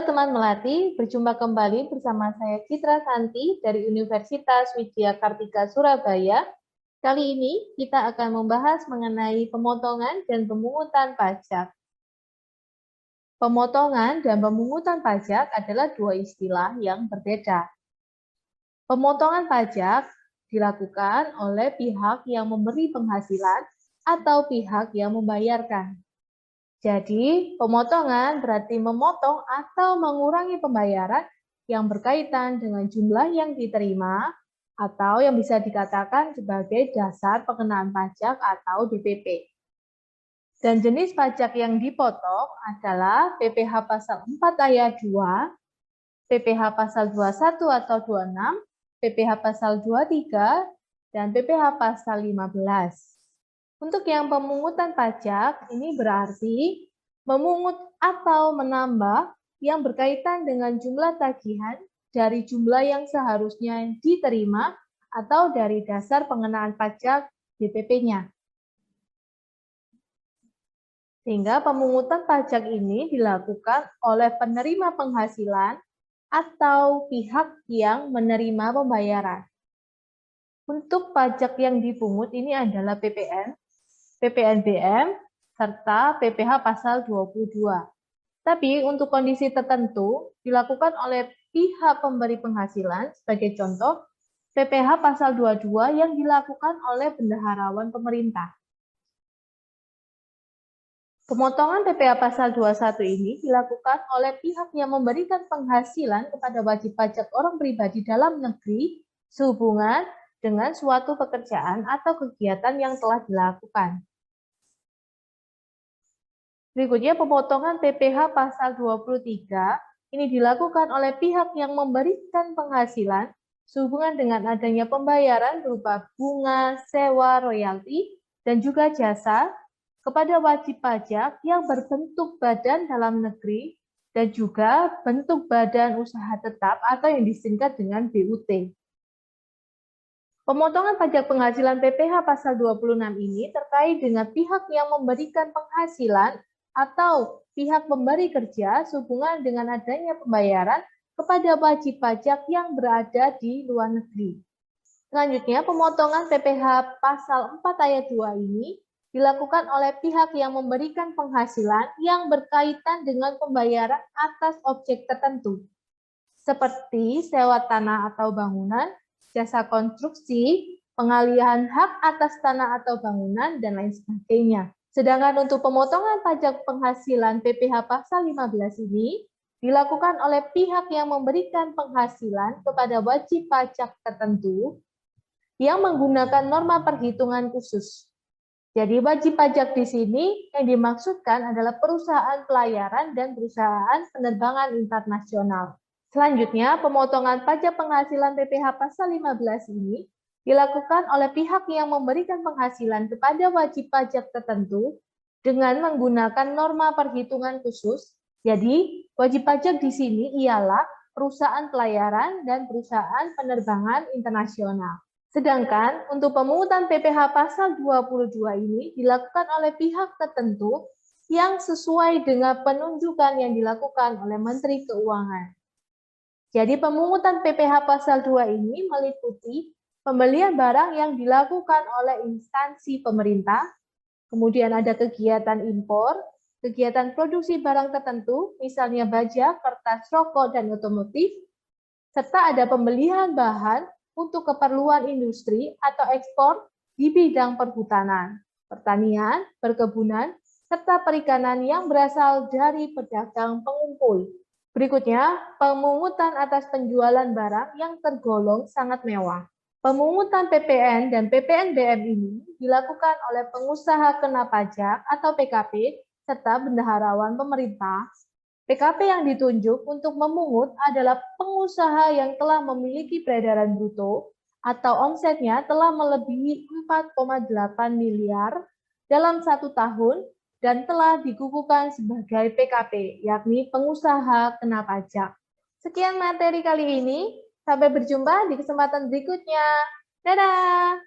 teman melati, berjumpa kembali bersama saya Citra Santi dari Universitas Widya Kartika Surabaya. Kali ini kita akan membahas mengenai pemotongan dan pemungutan pajak. Pemotongan dan pemungutan pajak adalah dua istilah yang berbeda. Pemotongan pajak dilakukan oleh pihak yang memberi penghasilan atau pihak yang membayarkan. Jadi, pemotongan berarti memotong atau mengurangi pembayaran yang berkaitan dengan jumlah yang diterima atau yang bisa dikatakan sebagai dasar pengenaan pajak atau DPP. Dan jenis pajak yang dipotong adalah PPh pasal 4 ayat 2, PPh pasal 21 atau 26, PPh pasal 23, dan PPh pasal 15. Untuk yang pemungutan pajak, ini berarti memungut atau menambah yang berkaitan dengan jumlah tagihan dari jumlah yang seharusnya diterima atau dari dasar pengenaan pajak DPP-nya. Sehingga pemungutan pajak ini dilakukan oleh penerima penghasilan atau pihak yang menerima pembayaran. Untuk pajak yang dipungut ini adalah PPN, PPNBM, serta PPh pasal 22. Tapi untuk kondisi tertentu dilakukan oleh pihak pemberi penghasilan, sebagai contoh PPh pasal 22 yang dilakukan oleh bendaharawan pemerintah. Pemotongan PPh pasal 21 ini dilakukan oleh pihak yang memberikan penghasilan kepada wajib pajak orang pribadi dalam negeri sehubungan dengan suatu pekerjaan atau kegiatan yang telah dilakukan. Berikutnya pemotongan PPh pasal 23 ini dilakukan oleh pihak yang memberikan penghasilan sehubungan dengan adanya pembayaran berupa bunga, sewa, royalti, dan juga jasa kepada wajib pajak yang berbentuk badan dalam negeri dan juga bentuk badan usaha tetap atau yang disingkat dengan BUT. Pemotongan pajak penghasilan PPh pasal 26 ini terkait dengan pihak yang memberikan penghasilan atau pihak pemberi kerja sehubungan dengan adanya pembayaran kepada wajib pajak yang berada di luar negeri. Selanjutnya, pemotongan PPh pasal 4 ayat 2 ini dilakukan oleh pihak yang memberikan penghasilan yang berkaitan dengan pembayaran atas objek tertentu, seperti sewa tanah atau bangunan, jasa konstruksi, pengalihan hak atas tanah atau bangunan, dan lain sebagainya. Sedangkan untuk pemotongan pajak penghasilan PPh pasal 15 ini dilakukan oleh pihak yang memberikan penghasilan kepada wajib pajak tertentu yang menggunakan norma perhitungan khusus. Jadi wajib pajak di sini yang dimaksudkan adalah perusahaan pelayaran dan perusahaan penerbangan internasional. Selanjutnya, pemotongan pajak penghasilan PPh pasal 15 ini dilakukan oleh pihak yang memberikan penghasilan kepada wajib pajak tertentu dengan menggunakan norma perhitungan khusus. Jadi, wajib pajak di sini ialah perusahaan pelayaran dan perusahaan penerbangan internasional. Sedangkan untuk pemungutan PPh pasal 22 ini dilakukan oleh pihak tertentu yang sesuai dengan penunjukan yang dilakukan oleh Menteri Keuangan. Jadi pemungutan PPh pasal 2 ini meliputi pembelian barang yang dilakukan oleh instansi pemerintah, kemudian ada kegiatan impor, kegiatan produksi barang tertentu, misalnya baja, kertas, rokok, dan otomotif, serta ada pembelian bahan untuk keperluan industri atau ekspor di bidang perhutanan, pertanian, perkebunan, serta perikanan yang berasal dari pedagang pengumpul. Berikutnya, pemungutan atas penjualan barang yang tergolong sangat mewah. Pemungutan PPN dan PPNBM ini dilakukan oleh pengusaha kena pajak atau PKP serta bendaharawan pemerintah. PKP yang ditunjuk untuk memungut adalah pengusaha yang telah memiliki peredaran bruto atau omsetnya telah melebihi 4,8 miliar dalam 1 tahun dan telah dikukuhkan sebagai PKP, yakni pengusaha kena pajak. Sekian materi kali ini, sampai berjumpa di kesempatan berikutnya. Dadah!